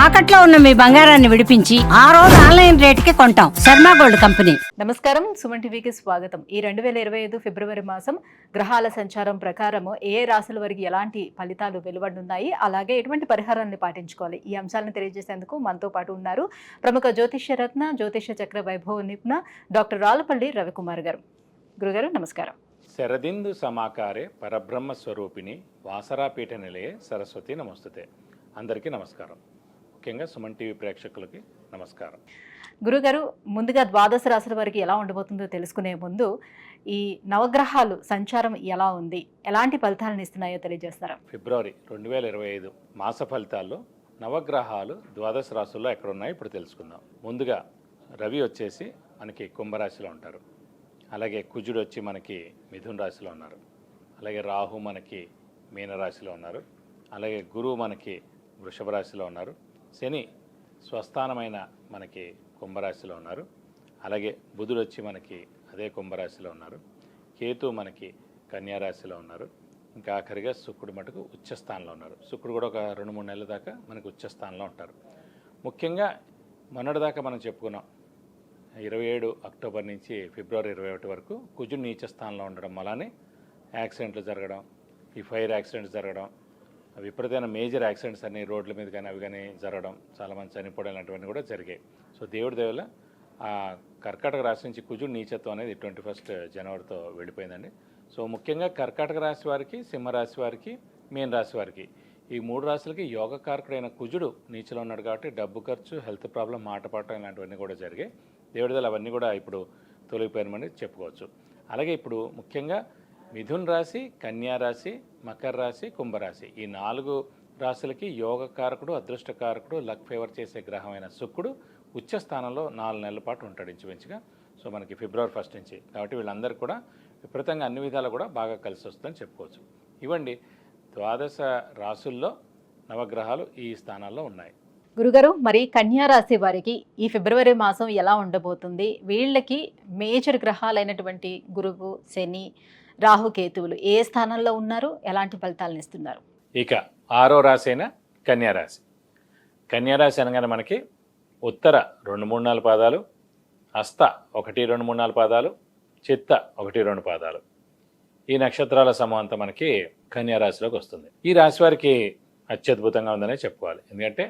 తాకట్లో ఉన్న మీ బంగారాన్ని విడిపించి ఆ రోజు ఆన్లైన్ రేటుకి కొంటాం. Sharma gold company. నమస్కారం, సుమన్ టీవీకి స్వాగతం. ఈ 2025 ఫిబ్రవరి మాసం గ్రహాల సంచారం ప్రకారం ఏ రాశుల వారికి ఎలాంటి ఫలితాలు వెలువడున్నాయి, అలాగే ఎటువంటి పరిహారాన్ని పాటించుకోవాలి, ఈ అంశాలను తెలియజేసేందుకు మనతో పాటు ఉన్నారు ప్రముఖ జ్యోతిష్య రత్న జ్యోతిష్య చక్ర వైభవ నిపుణ డాక్టర్ రాళ్లపల్లి రవికుమార్ గారు. గురుగారు నమస్కారం. శరదిందు సమాకారే పరబ్రహ్మ స్వరూపిణి వాసరాపీఠ నిలయే సరస్వతి నమస్తుతే. అందరికీ నమస్కారం. ముఖ్యంగా సుమన్ టీవీ ప్రేక్షకులకి నమస్కారం. గురుగారు, ముందుగా ద్వాదశ రాశుల వారికి ఎలా ఉండబోతుందో తెలుసుకునే ముందు ఈ నవగ్రహాలు సంచారం ఎలా ఉంది, ఎలాంటి ఫలితాలను ఇస్తున్నాయో తెలియజేస్తారా? ఫిబ్రవరి 2025 మాస ఫలితాల్లో నవగ్రహాలు ద్వాదశ రాశుల్లో ఎక్కడున్నాయో ఇప్పుడు తెలుసుకుందాం. ముందుగా రవి వచ్చేసి మనకి కుంభరాశిలో ఉంటారు. అలాగే కుజుడు వచ్చి మనకి మిథున రాశిలో ఉన్నారు. అలాగే రాహు మనకి మీనరాశిలో ఉన్నారు. అలాగే గురువు మనకి వృషభ రాశిలో ఉన్నారు. శని స్వస్థానమైన మనకి కుంభరాశిలో ఉన్నారు. అలాగే బుధుడు వచ్చి మనకి అదే కుంభరాశిలో ఉన్నారు. కేతు మనకి కన్యారాశిలో ఉన్నారు. ఇంకా ఆఖరిగా శుక్రుడు మటుకు ఉచ్చస్థానంలో ఉన్నారు. శుక్రుడు కూడా ఒక 2-3 నెలల దాకా మనకి ఉచ్చస్థానంలో ఉంటారు. ముఖ్యంగా మొన్నటిదాకా మనం చెప్పుకున్నాం 27 అక్టోబర్ నుంచి ఫిబ్రవరి 21 వరకు కుజుడు నీచ స్థానంలో ఉండడం వల్లనే యాక్సిడెంట్లు జరగడం, ఈ ఫైర్ యాక్సిడెంట్స్ జరగడం, విపరీతమైన మేజర్ యాక్సిడెంట్స్ అన్ని రోడ్ల మీద కానీ అవి కానీ జరగడం, చాలామంది చనిపోవడం లాంటివన్నీ కూడా జరిగాయి. సో దేవుడి దేవల ఆ కర్కాటక రాశి నుంచి కుజుడు నీచత్వం అనేది 21 జనవరితో వెళ్ళిపోయిందండి. సో ముఖ్యంగా కర్కాటక రాశి వారికి, సింహరాశి వారికి, మీన రాశి వారికి ఈ 3 రాశులకి యోగకారకుడైన కుజుడు నీచలో ఉన్నాడు కాబట్టి డబ్బు ఖర్చు, హెల్త్ ప్రాబ్లం, మాట పడటం ఇలాంటివన్నీ కూడా జరిగాయి. దేవుడిదలు అవన్నీ కూడా ఇప్పుడు తొలగిపోయినమని చెప్పుకోవచ్చు. అలాగే ఇప్పుడు ముఖ్యంగా మిథున్ రాశి, కన్యా రాశి, మకర రాశి, కుంభరాశి ఈ 4 రాశులకి యోగకారకుడు, అదృష్టకారకుడు, లక్ ఫేవర్ చేసే గ్రహమైన శుక్రుడు ఉచ్చ స్థానంలో 4 నెలల పాటు ఉంటాడు ఇంచుమించుగా. సో మనకి ఫిబ్రవరి 1 నుంచి. కాబట్టి వీళ్ళందరూ కూడా విపరీతంగా అన్ని విధాలు కూడా బాగా కలిసి వస్తుందని చెప్పుకోవచ్చు. ఇవ్వండి ద్వాదశ రాశుల్లో నవగ్రహాలు ఈ స్థానాల్లో ఉన్నాయి. గురుగారు, మరి కన్యా రాశి వారికి ఈ ఫిబ్రవరి మాసం ఎలా ఉండబోతుంది? వీళ్ళకి మేజర్ గ్రహాలైనటువంటి గురువు, శని, రాహుకేతువులు ఏ స్థానంలో ఉన్నారు, ఎలాంటి ఫలితాలను ఇస్తున్నారు? ఇక 6వ రాశి అయిన కన్యారాశి. కన్యారాశి అనగానే మనకి ఉత్తర 2-3-4 పాదాలు, హస్త 1-2-3-4 పాదాలు, చిత్త 1-2 పాదాలు, ఈ నక్షత్రాల సమూహంతో మనకి కన్యారాశిలోకి వస్తుంది. ఈ రాశి వారికి అత్యద్భుతంగా ఉందనే చెప్పుకోవాలి. ఎందుకంటే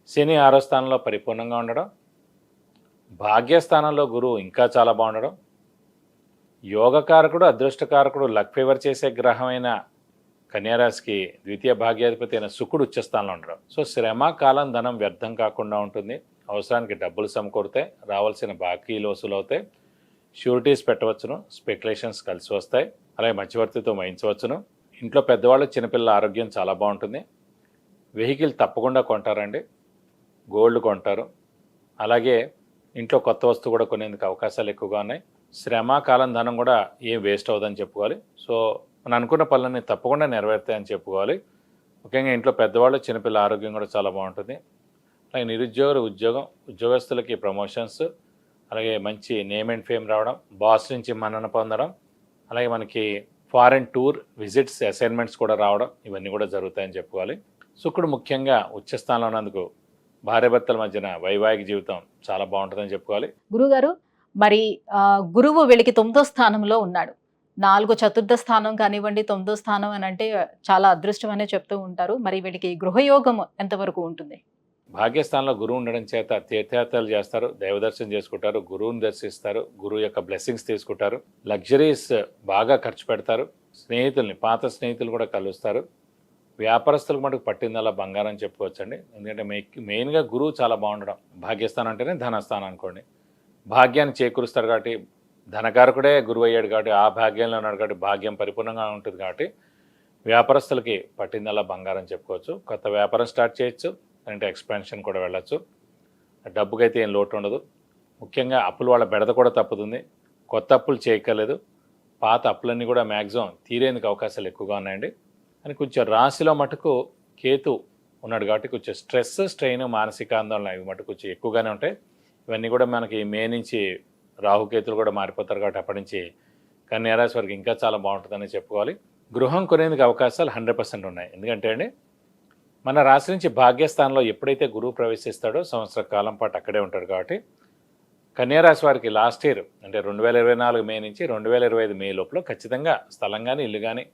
శని 6వ స్థానంలో పరిపూర్ణంగా ఉండడం, భాగ్యస్థానంలో గురువు ఇంకా చాలా బాగుండడం, యోగకారకుడు, అదృష్టకారకుడు, లక్ ఫేవర్ చేసే గ్రహమైన కన్యారాశికి ద్వితీయ భాగ్యాధిపతి అయిన శుక్రుడు ఉచ్చస్థానంలో ఉండడం. సో శ్రమ, కాలం, ధనం వ్యర్థం కాకుండా ఉంటుంది. అవసరానికి డబ్బులు సమకూరుతాయి, రావాల్సిన బాకీలు వసూలు అవుతాయి, షూరిటీస్ పెట్టవచ్చును, స్పెక్యులేషన్స్ కలిసి వస్తాయి, అలాగే మధ్యవర్తితో వహించవచ్చును. ఇంట్లో పెద్దవాళ్ళు, చిన్నపిల్లల ఆరోగ్యం చాలా బాగుంటుంది. వెహికల్ తప్పకుండా కొంటారండి, గోల్డ్ కొంటారు. అలాగే ఇంట్లో కొత్త వస్తువు కూడా కొనేందుకు అవకాశాలు ఎక్కువగా ఉన్నాయి. శ్రమ, కాలం, ధనం కూడా ఏం వేస్ట్ అవ్వదని చెప్పుకోవాలి. సో మనం అనుకున్న పనులన్నీ తప్పకుండా నెరవేరుతాయని చెప్పుకోవాలి. ముఖ్యంగా ఇంట్లో పెద్దవాళ్ళు, చిన్నపిల్లల ఆరోగ్యం కూడా చాలా బాగుంటుంది. అలాగే నిరుద్యోగులు ఉద్యోగస్తులకి ప్రమోషన్స్, అలాగే మంచి నేమ్ అండ్ ఫేమ్ రావడం, బాస్ నుంచి మన్నన పొందడం, అలాగే మనకి ఫారెన్ టూర్ విజిట్స్, అసైన్మెంట్స్ కూడా రావడం, ఇవన్నీ కూడా జరుగుతాయని చెప్పుకోవాలి. శుక్రుడు ముఖ్యంగా ఉచ్చస్థానంలో ఉన్నందుకు భార్యాభర్తల మధ్యన వైవాహిక జీవితం చాలా బాగుంటుందని చెప్పుకోవాలి. గురుగారు, మరి గురువు వీళ్ళకి 9వ స్థానంలో ఉన్నాడు. 4 చతుర్థ స్థానం కానివ్వండి, 9వ స్థానం అని అంటే చాలా అదృష్టం అనే చెప్తూ ఉంటారు. మరి వీళ్ళకి గృహయోగం ఎంతవరకు ఉంటుంది? భాగ్యస్థానంలో గురువు ఉండడం చేత తీర్థయాత్రలు చేస్తారు, దైవదర్శనం చేసుకుంటారు, గురువుని దర్శిస్తారు, గురువు యొక్క బ్లెస్సింగ్స్ తీసుకుంటారు, లగ్జరీస్ బాగా ఖర్చు పెడతారు, స్నేహితుల్ని, పాత స్నేహితులు కూడా కలుస్తారు. వ్యాపారస్తులకు మటుకు పట్టిందల్లా బంగారం చెప్పుకోవచ్చండి. ఎందుకంటే మెయిన్గా గురువు చాలా బాగుండడం. భాగ్యస్థానం అంటేనే ధనస్థానం అనుకోండి. భాగ్యాన్ని చేకూరుస్తారు కాబట్టి, ధనకారకుడే గురువు అయ్యాడు కాబట్టి, ఆ భాగ్యంలో ఉన్నాడు కాబట్టి భాగ్యం పరిపూర్ణంగా ఉంటుంది కాబట్టి వ్యాపారస్తులకి పట్టిందల్లా బంగారం చెప్పుకోవచ్చు. కొత్త వ్యాపారం స్టార్ట్ చేయొచ్చు, అంటే ఎక్స్పాన్షన్ కూడా వెళ్ళచ్చు. డబ్బుకైతే ఏం లోటు ఉండదు. ముఖ్యంగా అప్పులు వాళ్ళ బెడద కూడా తప్పుతుంది. కొత్త అప్పులు చేయక్కర్లేదు, పాత అప్పులన్నీ కూడా మ్యాక్సిమం తీరేందుకు అవకాశాలు ఎక్కువగా ఉన్నాయండి. అని కొంచెం రాశిలో మటుకు కేతు ఉన్నాడు కాబట్టి కొంచెం స్ట్రెస్, స్ట్రెయిన్, మానసిక ఆందోళన ఇవి మటుకు కొంచెం ఎక్కువగానే ఉంటాయి. ఇవన్నీ కూడా మనకి మే నుంచి రాహుకేతులు కూడా మారిపోతారు కాబట్టి అప్పటి నుంచి కన్యారాశి వారికి ఇంకా చాలా బాగుంటుందని చెప్పుకోవాలి. గృహం కొనేందుకు అవకాశాలు 100% ఉన్నాయి. ఎందుకంటే అండి మన రాశి నుంచి భాగ్యస్థానంలో ఎప్పుడైతే గురువు ప్రవేశిస్తాడో సంవత్సర కాలం పాటు అక్కడే ఉంటాడు కాబట్టి కన్యారాశి వారికి లాస్ట్ ఇయర్ అంటే 2024 మే నుంచి 2025 మే లోపల ఖచ్చితంగా స్థలం కానీ ఇల్లు కానీ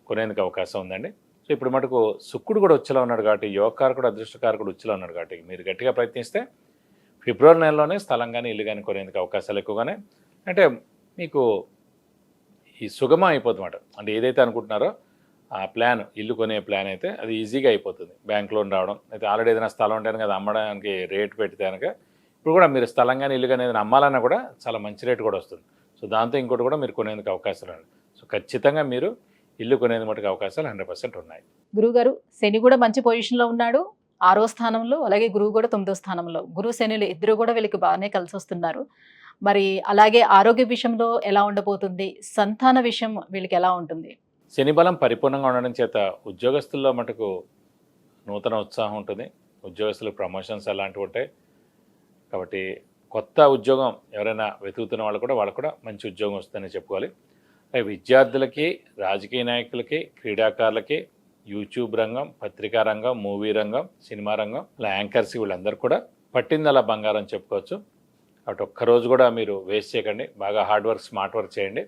కొనేందుకు అవకాశం ఉందండి. సో ఇప్పుడు మటుకు శుక్రుడు కూడా ఉచ్చులో ఉన్నాడు కాబట్టి యోగకారకుడు అదృష్టకారకుడు ఉచ్చులో ఉన్నాడు కాబట్టి మీరు గట్టిగా ప్రయత్నిస్తే ఫిబ్రవరి నెలలోనే స్థలం కానీ ఇల్లు కానీ కొనేందుకు అవకాశాలు ఎక్కువగానే అంటే మీకు ఈ సుగమం అయిపోతుందన్నమాట. అంటే ఏదైతే అనుకుంటున్నారో ఆ ప్లాన్ ఇల్లు కొనే ప్లాన్ అయితే అది ఈజీగా అయిపోతుంది. బ్యాంక్ లోన్ రావడం అయితే ఆల్రెడీ ఏదైనా స్థలం ఉంటే కదా అమ్మడానికి రేటు పెడితే కనుక ఇప్పుడు కూడా మీరు స్థలం కానీ ఇల్లు కానీ ఏదైనా అమ్మాలన్నా కూడా చాలా మంచి రేటు కూడా వస్తుంది. సో దాంతో ఇంకోటి కూడా మీరు కొనేందుకు అవకాశాలు ఉన్నాయి. సో ఖచ్చితంగా మీరు ఇల్లు కొనేందుకు మటుకు అవకాశాలు 100% ఉన్నాయి. గురువుగారు శని కూడా మంచి పొజిషన్లో ఉన్నాడు, 6వ స్థానంలో, అలాగే గురువు కూడా 9వ స్థానంలో. గురువు శనులు ఇద్దరు కూడా వీళ్ళకి బాగానే కలిసి వస్తున్నారు. మరి అలాగే ఆరోగ్య విషయంలో ఎలా ఉండబోతుంది, సంతాన విషయం వీళ్ళకి ఎలా ఉంటుంది? శని బలం పరిపూర్ణంగా ఉండడం చేత ఉద్యోగస్తుల్లో మటుకు నూతన ఉత్సాహం ఉంటుంది. ఉద్యోగస్తులకు ప్రమోషన్స్ అలాంటివి ఉంటాయి కాబట్టి కొత్త ఉద్యోగం ఎవరైనా వెతుకుతున్న వాళ్ళకు కూడా మంచి ఉద్యోగం వస్తుందని చెప్పుకోవాలి. విద్యార్థులకి, రాజకీయ నాయకులకి, క్రీడాకారులకి, యూట్యూబ్ రంగం, పత్రికా రంగం, మూవీ రంగం, సినిమా రంగం, ఇలా యాంకర్స్ వీళ్ళందరూ కూడా పట్టిందలా బంగారం చెప్పుకోవచ్చు. అటు ఒక్కరోజు కూడా మీరు వేస్ట్ చేయకండి, బాగా హార్డ్ వర్క్, స్మార్ట్ వర్క్ చేయండి.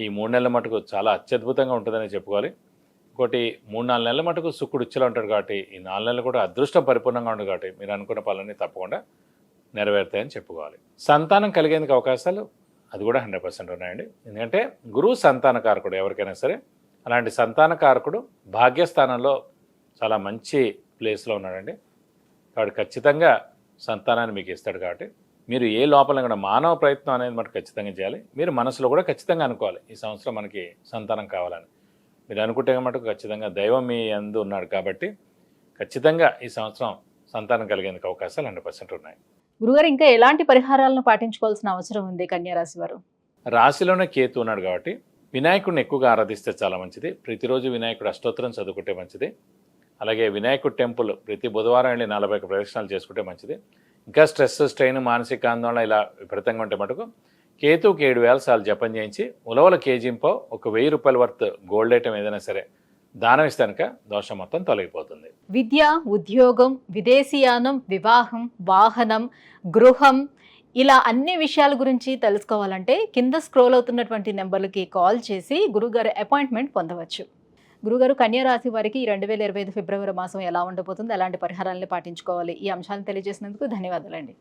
ఈ 3 నెలల మటుకు చాలా అత్యద్భుతంగా ఉంటుందని చెప్పుకోవాలి. ఇంకోటి 3-4 నెలల మటుకు శుక్రుడు ఉచ్చులో ఉంటాడు కాబట్టి ఈ 4 నెలలు కూడా అదృష్టం పరిపూర్ణంగా ఉంటుంది కాబట్టి మీరు అనుకున్న పనులన్నీ తప్పకుండా నెరవేరుతాయని చెప్పుకోవాలి. సంతానం కలిగేందుకు అవకాశాలు అది కూడా 100% ఉన్నాయండి. ఎందుకంటే గురువు సంతానకారకుడు ఎవరికైనా సరే. అలాంటి సంతానకారకుడు భాగ్యస్థానంలో చాలా మంచి ప్లేస్లో ఉన్నాడండి. కాబట్టి ఖచ్చితంగా సంతానాన్ని మీకు ఇస్తాడు కాబట్టి మీరు ఏ లోపల కూడా మానవ ప్రయత్నం అనేది మనకు ఖచ్చితంగా చేయాలి. మీరు మనసులో కూడా ఖచ్చితంగా అనుకోవాలి ఈ సంవత్సరం మనకి సంతానం కావాలని. మీరు అనుకుంటే మటుకు ఖచ్చితంగా దైవం మీ యందు ఉన్నాడు కాబట్టి ఖచ్చితంగా ఈ సంవత్సరం సంతానం కలిగేందుకు అవకాశాలు 100% ఉన్నాయి. గురుగారు ఇంకా ఎలాంటి పరిహారాలను పాటించుకోవాల్సిన అవసరం ఉంది కన్యారాశి వారు? రాశిలోనే కేతు ఉన్నాడు కాబట్టి వినాయకుడిని ఎక్కువగా ఆరాధిస్తే చాలా మంచిది. ప్రతిరోజు వినాయకుడు అష్టోత్తరం చదువుకుంటే మంచిది. అలాగే వినాయకుడు టెంపుల్ ప్రతి బుధవారం వెళ్ళి 41 ప్రదక్షిణాలు చేసుకుంటే మంచిది. ఇంకా స్ట్రెస్, స్ట్రెయిన్, మానసిక ఆందోళన ఇలా విపరీతంగా ఉంటే మటుకు కేతువుకి 7,000 సార్లు జపం చేయించి ఉలవల కేజీంపో ఒక 1,000 రూపాయల వర్త్ గోల్డ్ ఐటమ్ ఏదైనా సరే దానం ఇస్తే కనుక దోషం మొత్తం తొలగిపోతుంది. విద్య, ఉద్యోగం, విదేశీయానం, వివాహం, వాహనం, గృహం ఇలా అన్ని విషయాల గురించి తెలుసుకోవాలంటే కింద స్క్రోల్ అవుతున్నటువంటి నెంబర్లకి కాల్ చేసి గురుగారు అపాయింట్మెంట్ పొందవచ్చు. గురుగారు కన్యారాశి వారికి 2025 ఫిబ్రవరి మాసం ఎలా ఉండబోతుంది, ఎలాంటి పరిహారాలను పాటించుకోవాలి, ఈ అంశాలను తెలియజేసినందుకు ధన్యవాదాలండి.